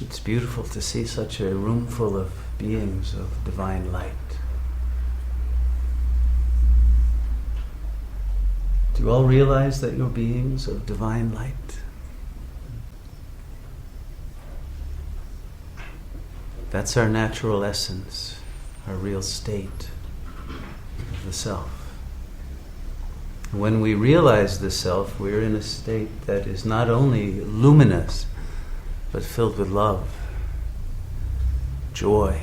It's beautiful to see such a room full of beings of divine light. Do you all realize that you're beings of divine light? That's our natural essence, our real state of the self. When we realize the self, we're in a state that is not only luminous, but filled with love, joy,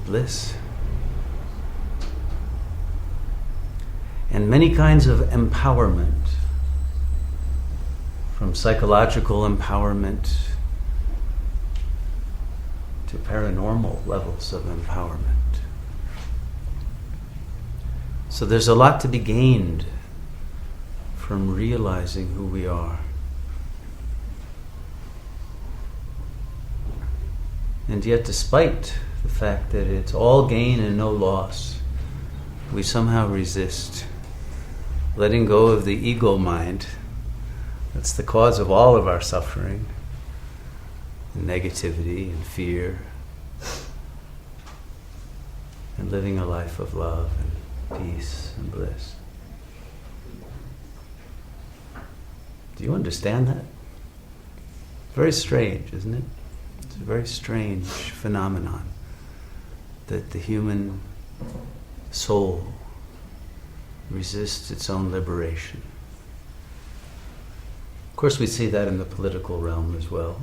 bliss, and many kinds of empowerment, from psychological empowerment to paranormal levels of empowerment. So there's a lot to be gained from realizing who we are. And yet, despite the fact that it's all gain and no loss, we somehow resist letting go of the ego mind. That's the cause of all of our suffering, and negativity and fear, and living a life of love and peace and bliss. Do you understand that? Very strange, isn't it? It's a very strange phenomenon that the human soul resists its own liberation. Of course, we see that in the political realm as well.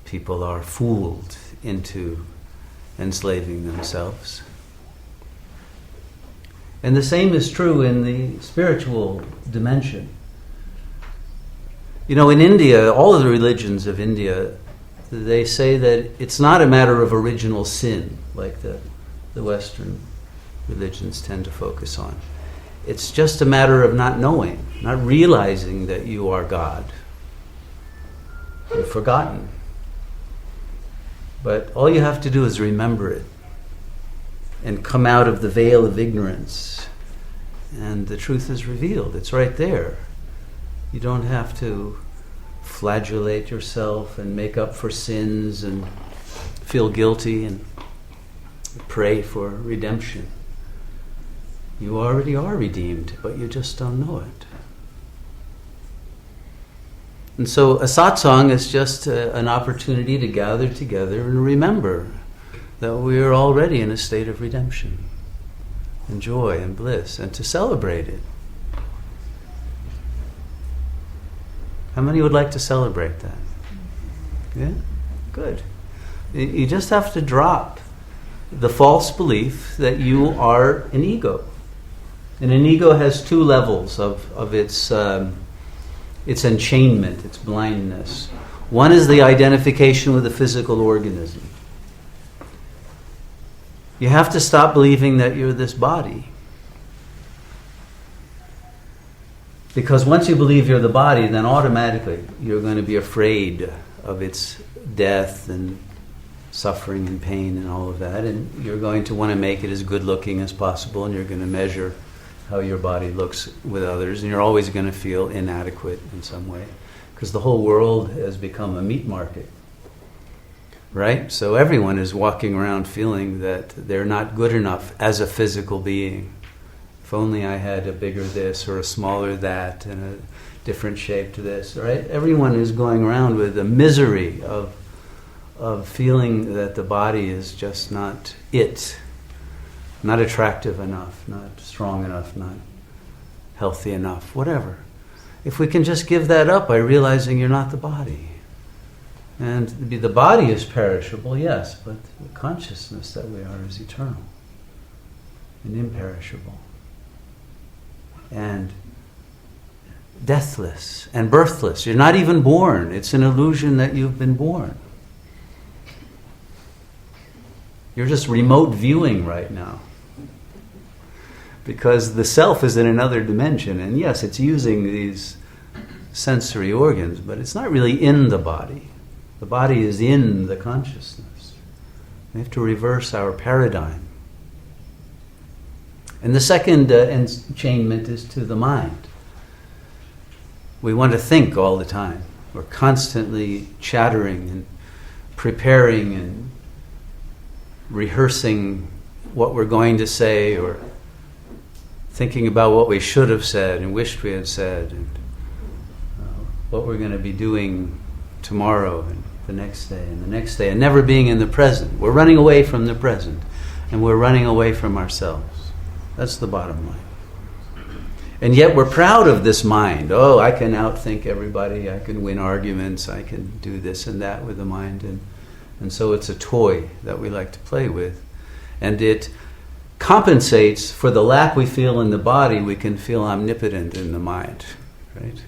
People are fooled into enslaving themselves. And the same is true in the spiritual dimension. You know, in India, all of the religions of India, they say that it's not a matter of original sin, like the Western religions tend to focus on. It's just a matter of not knowing, not realizing that you are God. You've forgotten. But all you have to do is remember it and come out of the veil of ignorance, and the truth is revealed. It's right there. You don't have to flagellate yourself and make up for sins and feel guilty and pray for redemption. You already are redeemed, but you just don't know it. And so a satsang is just an opportunity to gather together and remember that we are already in a state of redemption and joy and bliss, and to celebrate it. How many would like to celebrate that? Yeah? Good. You just have to drop the false belief that you are an ego. And an ego has two levels of its enchainment, its blindness. One is the identification with the physical organism. You have to stop believing that you're this body. Because once you believe you're the body, then automatically you're going to be afraid of its death and suffering and pain and all of that. And you're going to want to make it as good looking as possible, and you're going to measure how your body looks with others, and you're always going to feel inadequate in some way. Because the whole world has become a meat market. Right? So everyone is walking around feeling that they're not good enough as a physical being. If only I had a bigger this or a smaller that and a different shape to this, right? Everyone is going around with the misery of feeling that the body is just not it, not attractive enough, not strong enough, not healthy enough, whatever. If we can just give that up by realizing you're not the body. And the body is perishable, yes, but the consciousness that we are is eternal and imperishable and deathless and birthless. You're not even born. It's an illusion that you've been born. You're just remote viewing right now. Because the self is in another dimension, and yes, it's using these sensory organs, but it's not really in the body. The body is in the consciousness. We have to reverse our paradigm. And the second enchainment is to the mind. We want to think all the time. We're constantly chattering and preparing and rehearsing what we're going to say, or thinking about what we should have said and wished we had said, and what we're going to be doing tomorrow and the next day and the next day, and never being in the present. We're running away from the present, and we're running away from ourselves. That's the bottom line. And yet we're proud of this mind. Oh, I can outthink everybody, I can win arguments, I can do this and that with the mind. And so it's a toy that we like to play with. And it compensates for the lack we feel in the body. We can feel omnipotent in the mind, right?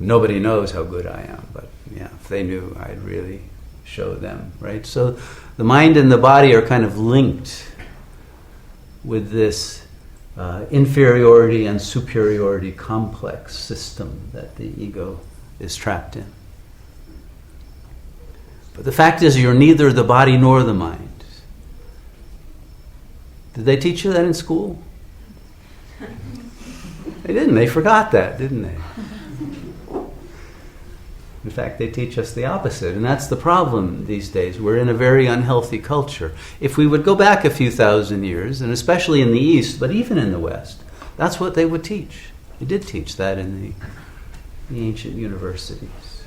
Nobody knows how good I am, but yeah, if they knew, I'd really show them, right? So the mind and the body are kind of linked with this inferiority and superiority complex system that the ego is trapped in. But the fact is, you're neither the body nor the mind. Did they teach you that in school? They didn't. They forgot that, didn't they? In fact, they teach us the opposite, and that's the problem these days. We're in a very unhealthy culture. If we would go back a few thousand years, and especially in the East, but even in the West, that's what they would teach. They did teach that in the ancient universities.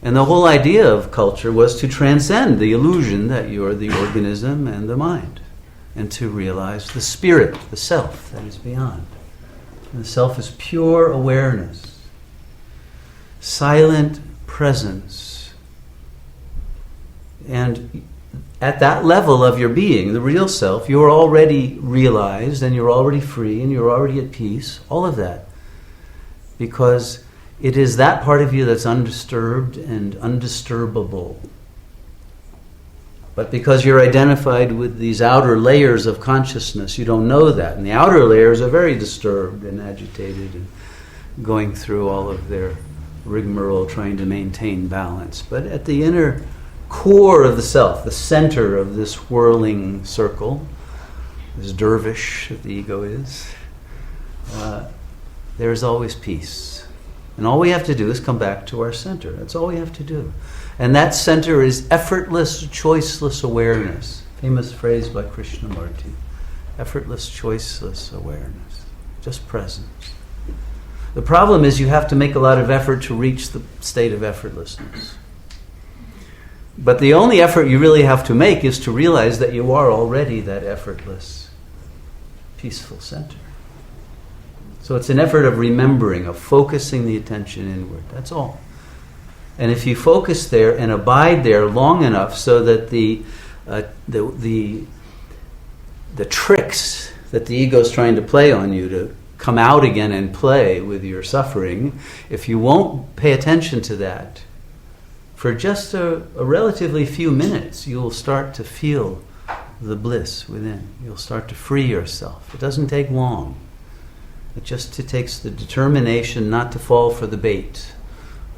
And the whole idea of culture was to transcend the illusion that you're the organism and the mind, and to realize the spirit, the self that is beyond. And the self is pure awareness. Silent presence. And at that level of your being, the real self, you're already realized and you're already free and you're already at peace. All of that. Because it is that part of you that's undisturbed and undisturbable. But because you're identified with these outer layers of consciousness, you don't know that. And the outer layers are very disturbed and agitated and going through all of their rigmarole trying to maintain balance. But at the inner core of the self, the center of this whirling circle, this dervish that the ego is, there is always peace. And all we have to do is come back to our center. That's all we have to do. And that center is effortless, choiceless awareness. Famous phrase by Krishnamurti. Effortless, choiceless awareness. Just presence. The problem is you have to make a lot of effort to reach the state of effortlessness. But the only effort you really have to make is to realize that you are already that effortless, peaceful center. So it's an effort of remembering, of focusing the attention inward. That's all. And if you focus there and abide there long enough so that the tricks that the ego is trying to play on you to come out again and play with your suffering, if you won't pay attention to that, for just a relatively few minutes, you'll start to feel the bliss within. You'll start to free yourself. It doesn't take long. It just takes the determination not to fall for the bait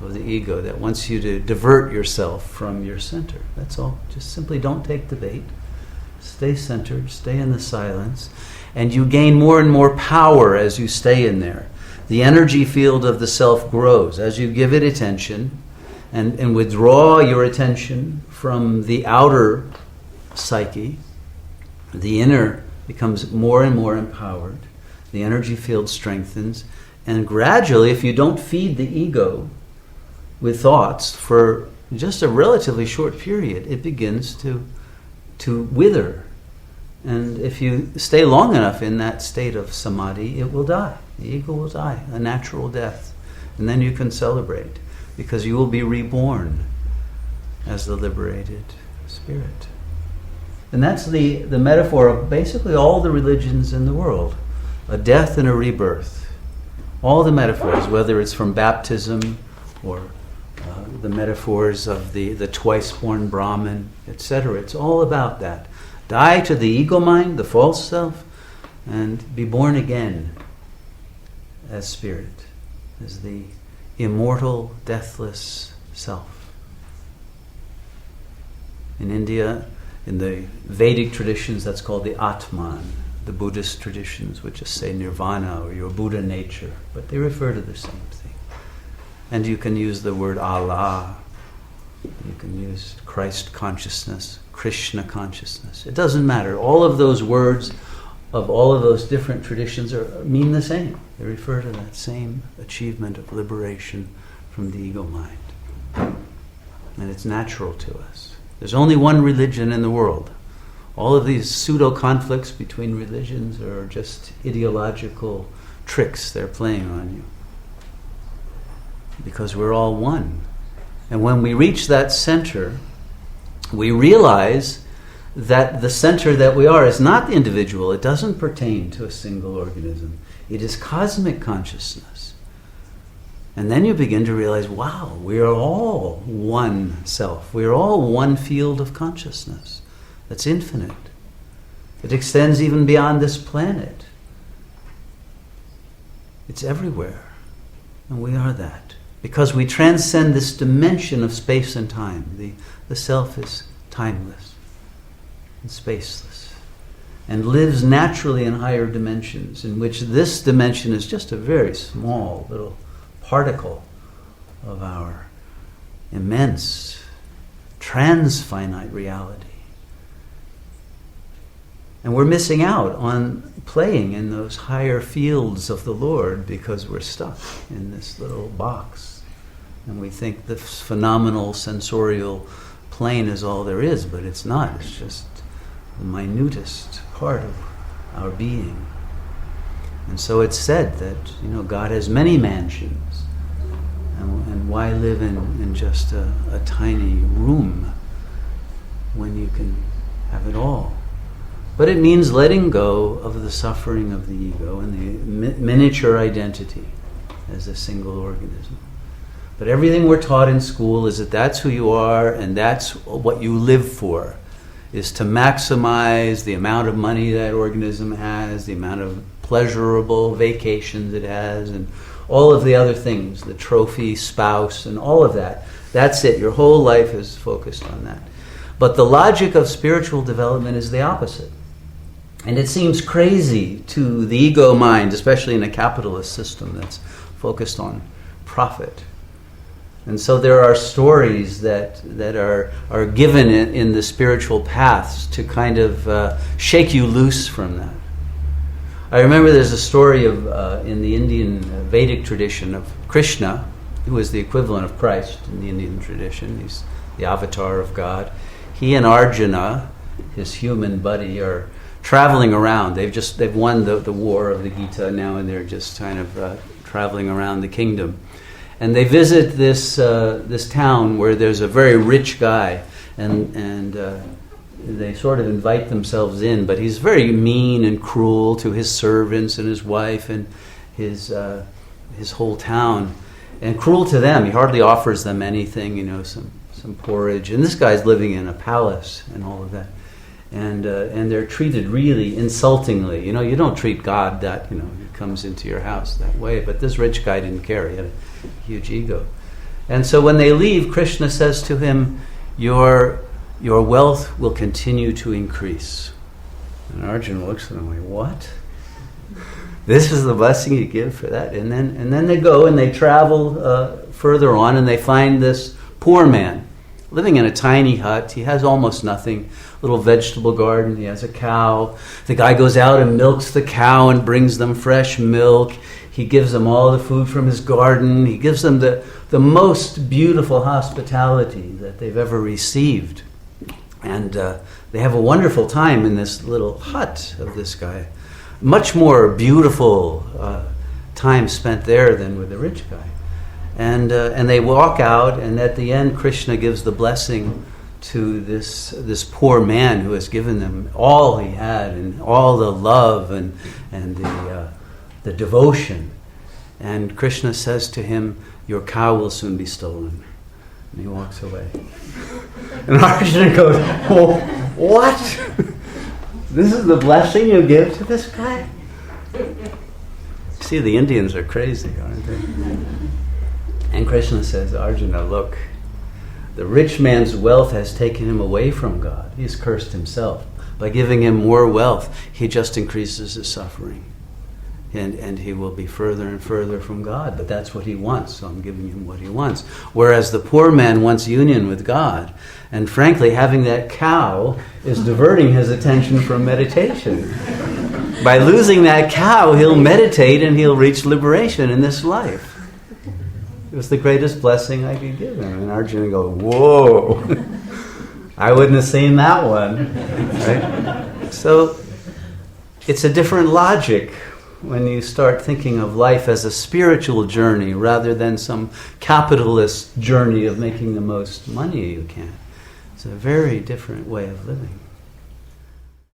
of the ego that wants you to divert yourself from your center. That's all. Just simply don't take the bait. Stay centered, stay in the silence, and you gain more and more power as you stay in there. The energy field of the self grows as you give it attention and withdraw your attention from the outer psyche. The inner becomes more and more empowered. The energy field strengthens, and gradually, if you don't feed the ego with thoughts for just a relatively short period, it begins to wither. And if you stay long enough in that state of samadhi, it will die. The ego will die, a natural death. And then you can celebrate, because you will be reborn as the liberated spirit. And that's the metaphor of basically all the religions in the world. A death and a rebirth. All the metaphors, whether it's from baptism or the metaphors of the twice-born Brahmin, etc. It's all about that. Die to the ego mind, the false self, and be born again as spirit, as the immortal, deathless self. In India, in the Vedic traditions, that's called the Atman. The Buddhist traditions, which just say nirvana or your Buddha nature, but they refer to the same thing. And you can use the word Allah. You can use Christ consciousness, Krishna consciousness. It doesn't matter. All of those words of all of those different traditions mean the same. They refer to that same achievement of liberation from the ego mind. And it's natural to us. There's only one religion in the world. All of these pseudo-conflicts between religions are just ideological tricks they're playing on you. Because we're all one. And when we reach that center, we realize that the center that we are is not the individual. It doesn't pertain to a single organism. It is cosmic consciousness. And then you begin to realize, wow, we are all one self. We are all one field of consciousness that's infinite. It extends even beyond this planet. It's everywhere. And we are that. Because we transcend this dimension of space and time. The self is timeless and spaceless and lives naturally in higher dimensions, in which this dimension is just a very small little particle of our immense transfinite reality. And we're missing out on playing in those higher fields of the Lord because we're stuck in this little box. And we think this phenomenal sensorial plane is all there is, but it's not. It's just the minutest part of our being. And so it's said that, God has many mansions. And why live in just a tiny room when you can have it all? But it means letting go of the suffering of the ego and the miniature identity as a single organism. But everything we're taught in school is that that's who you are and that's what you live for, is to maximize the amount of money that organism has, the amount of pleasurable vacations it has, and all of the other things, the trophy spouse and all of that. That's it. Your whole life is focused on that. But the logic of spiritual development is the opposite. And it seems crazy to the ego mind, especially in a capitalist system that's focused on profit. And so there are stories that are given in the spiritual paths to kind of shake you loose from that. I remember there's a story of in the Indian Vedic tradition of Krishna, who is the equivalent of Christ in the Indian tradition. He's the avatar of God. He and Arjuna, his human buddy, are traveling around. They've won the war of the Gita now, and they're just kind of traveling around the kingdom. And they visit this town where there's a very rich guy, and they sort of invite themselves in, but he's very mean and cruel to his servants and his wife and his whole town, and cruel to them. He hardly offers them anything, some porridge. And this guy's living in a palace and all of that, and they're treated really insultingly. You don't treat God that he comes into your house that way. But this rich guy didn't care. He had a huge ego, and so when they leave, Krishna says to him, Your wealth will continue to increase. And Arjuna looks at him like, what? This is the blessing you give for that? And then they go and they travel further on, and they find this poor man living in a tiny hut. He has almost nothing. Little vegetable garden. He has a cow. The guy goes out and milks the cow and brings them fresh milk. He gives them all the food from his garden. He gives them the most beautiful hospitality that they've ever received. And they have a wonderful time in this little hut of this guy. Much more beautiful time spent there than with the rich guy. And they walk out, and at the end, Krishna gives the blessing to this poor man who has given them all he had and all the love and the devotion. And Krishna says to him, your cow will soon be stolen. And he walks away. And Arjuna goes, oh, what? This is the blessing you give to this guy? See, the Indians are crazy, aren't they? And Krishna says, Arjuna, look, the rich man's wealth has taken him away from God. He's cursed himself. By giving him more wealth, he just increases his suffering. And he will be further and further from God. But that's what he wants, so I'm giving him what he wants. Whereas the poor man wants union with God. And frankly, having that cow is diverting his attention from meditation. By losing that cow, he'll meditate and he'll reach liberation in this life. It was the greatest blessing I could give him. And Arjuna goes, whoa, I wouldn't have seen that one. Right? So it's a different logic when you start thinking of life as a spiritual journey rather than some capitalist journey of making the most money you can. It's a very different way of living.